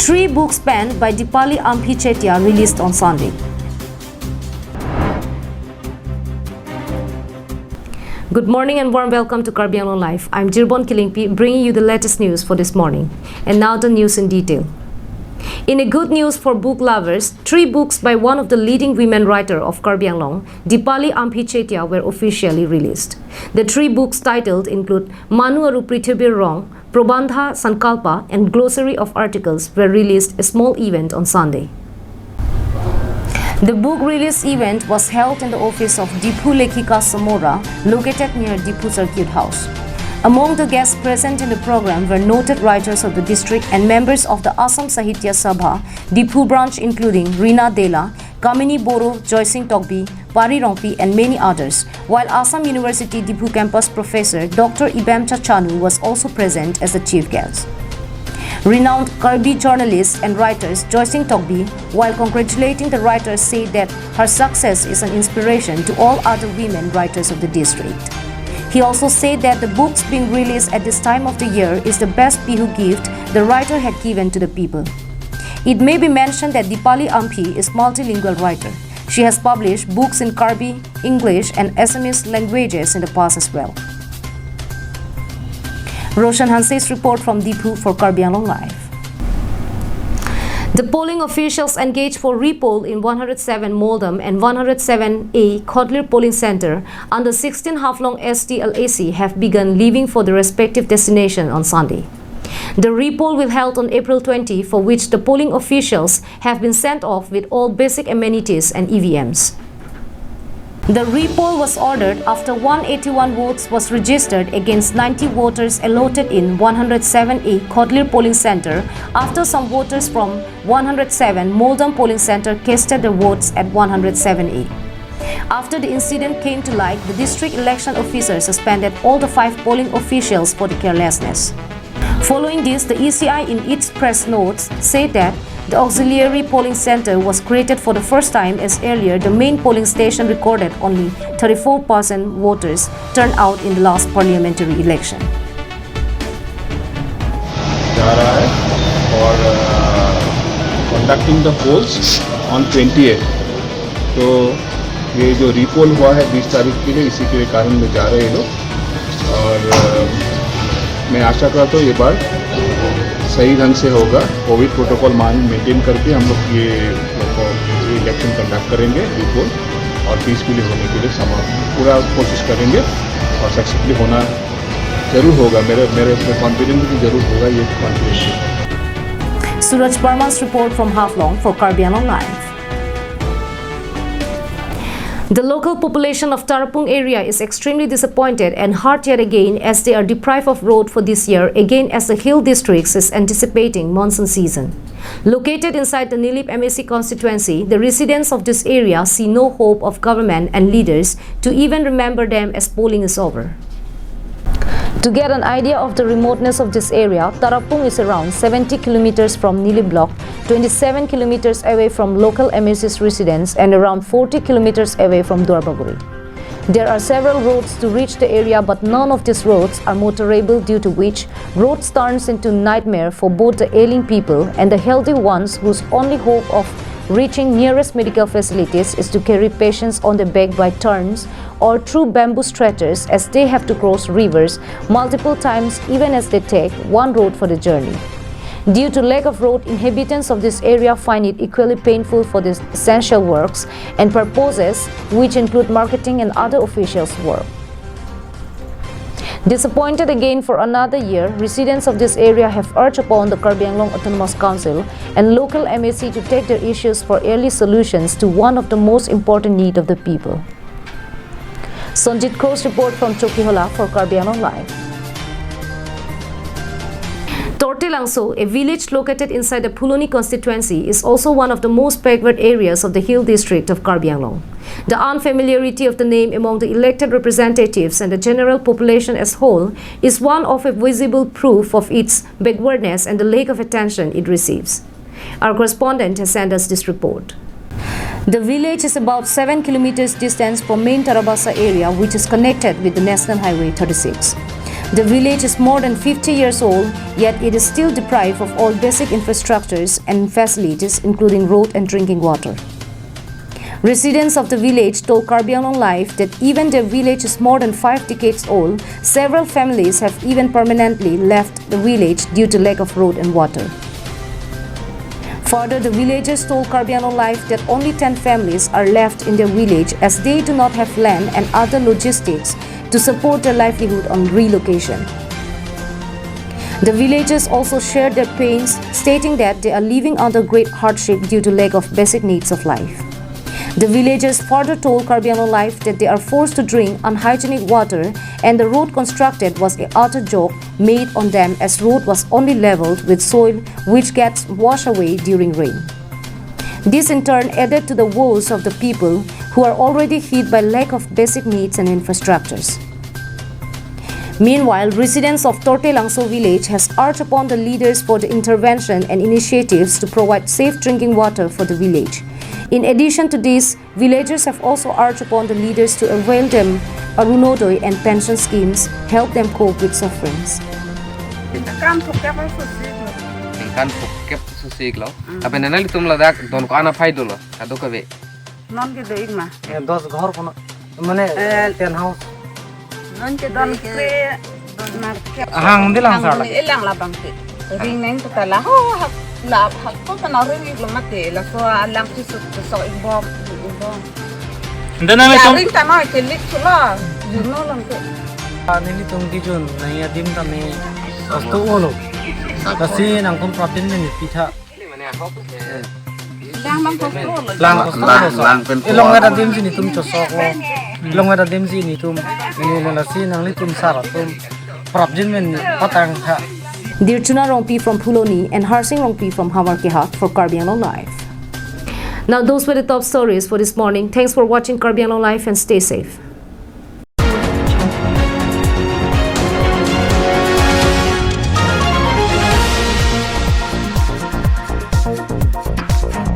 3 books penned by DEEPALI released on Sunday. Good morning and warm welcome to Karbi Anglong Live. I'm Jirbon Kilingpi, bringing you the latest news for this morning. And now the news in detail. In a good news for book lovers, 3 books by one of the leading women writer of Karbi Anglong, DEEPALI were officially released. The 3 books titled include Manu Aru Prithibir Rong, Prabandha Sankalpa, and Glossary of Articles were released a small event on Sunday. The book release event was held in the office of Dipu Lekhika Samora, located near Dipu Circuit House. Among the guests present in the program were noted writers of the district and members of the Assam Sahitya Sabha, Dipu branch including Rina Dela, Kamini Boro, Joy Singh Tokbi, Pari Rongpi and many others, while Assam University Dipu campus professor Dr. Ibamcha Chanu was also present as the chief guest. Renowned Karbi journalists and writers Joy Singh Tokbi, while congratulating the writers, said that her success is an inspiration to all other women writers of the district. He also said that the books being released at this time of the year is the best Bihu gift the writer had given to the people. It may be mentioned that DEEPALI is multilingual writer. She has published books in Karbi, English and Assamese languages in the past as well. Roshan Hanse's report from Dipu for Karbi Anglong Live. The polling officials engaged for re-poll in 107 Moldam and 107A Khodlir polling center under 16 Haflong STLAC have begun leaving for the respective destination on Sunday. The re-poll will be held on April 20, for which the polling officials have been sent off with all basic amenities and EVMs. The re-poll was ordered after 181 votes was registered against 90 voters allotted in 107A Khodlir polling center after some voters from 107 Moldam polling center casted their votes at 107A. After the incident came to light, the district election officer suspended all the 5 polling officials for the carelessness. Following this, the ECI in its press notes said that the auxiliary polling center was created for the first time, as earlier the main polling station recorded only 34% voters turned out in the last parliamentary election. For conducting the polls on 28th. तो ये जो repoll हुआ है 20 तारीख के लिए, इसी के कारण में जा रहे हैं लोग और मैं आशा करता हूँ ये बार सही ढंग से होगा। कोविड प्रोटोकॉल मेंटेन करके हम लोग ये इलेक्शन कंडक्ट करेंगे रीपोल और पीसफुली होने के लिए पूरा कोशिश करेंगे और सक्सेसफुली होना जरूर होगा। मेरे कॉन्फिडेंस कि जरूर होगा, ये confidence. Suraj Parman's report from Haflong for Karbi Anglong Live. The local population of Tarapung area is extremely disappointed and hurt yet again as they are deprived of road for this year, again as the hill districts is anticipating monsoon season. Located inside the Nilip MAC constituency, the residents of this area see no hope of government and leaders to even remember them as polling is over. To get an idea of the remoteness of this area, Tarapung is around 70 kilometers from Nilip block, 27 kilometers away from local MAC's residents and around 40 kilometers away from Duarbaguri. There are several roads to reach the area, but none of these roads are motorable, due to which roads turns into nightmare for both the ailing people and the healthy ones whose only hope of reaching nearest medical facilities is to carry patients on their back by turns or through bamboo stretchers, as they have to cross rivers multiple times even as they take one road for the journey. Due to lack of road, inhabitants of this area find it equally painful for these essential works and purposes, which include marketing and other officials' work. Disappointed again for another year, residents of this area have urged upon the Karbi Anglong Autonomous Council and local MAC to take their issues for early solutions to one of the most important needs of the people. Sanjit Kro's report from Chokihola for Karbi Anglong Live. Tortelangso, a village located inside the Phuloni constituency, is also one of the most backward areas of the hill district of Karbi Anglong. The unfamiliarity of the name among the elected representatives and the general population as whole is one of a visible proof of its backwardness and the lack of attention it receives. Our correspondent has sent us this report. The village is about 7 kilometers distance from main Tarabasa area, which is connected with the National Highway 36. The village is more than 50 years old, yet it is still deprived of all basic infrastructures and facilities, including road and drinking water. Residents of the village told Karbi Anglong Live that even their village is more than 5 decades old, several families have even permanently left the village due to lack of road and water. Further, the villagers told Karbi Anglong Live that only 10 families are left in their village as they do not have land and other logistics to support their livelihood on relocation. The villagers also shared their pains, stating that they are living under great hardship due to lack of basic needs of life. The villagers further told Karbi Anglong Live that they are forced to drink unhygienic water and the road constructed was an utter joke made on them as road was only leveled with soil which gets washed away during rain. This in turn added to the woes of the people who are already hit by lack of basic needs and infrastructures. Meanwhile, residents of Torte Langso village has urged upon the leaders for the intervention and initiatives to provide safe drinking water for the village. In addition to this, villagers have also urged upon the leaders to avail them Arunodoi and pension schemes, help them cope with sufferings. Kan pukep susik lo. Tapi nanti tum ladak don ko ana fai dulu. Ado kabe. Non ke deik ma. 10 घर kono mane 10 house Non ke don ke don mar ke. hang dilang sala Ilang labang ke. Ring neng to tala ho la hak ko kana ring lo mate la so alang ki so imbom. ndana me tum Ring ta no ke lik sula. Juno lang ke. nini tum ki jun nai adim ta me astu olo kasi nang kum propin ni pitha Lang mang ko ko. lang ilong ada dim sini tum chosok lo ilong ada dim sini tum ini la si nang li tum sara tum propjin men patang tha Dirchuna Rongpi from Phuloni and Harsing Rongpi from Hamarkehat for Karbi Anglong Live. Now those were the top stories for this morning. Thanks for watching Karbi Anglong Live and stay safe.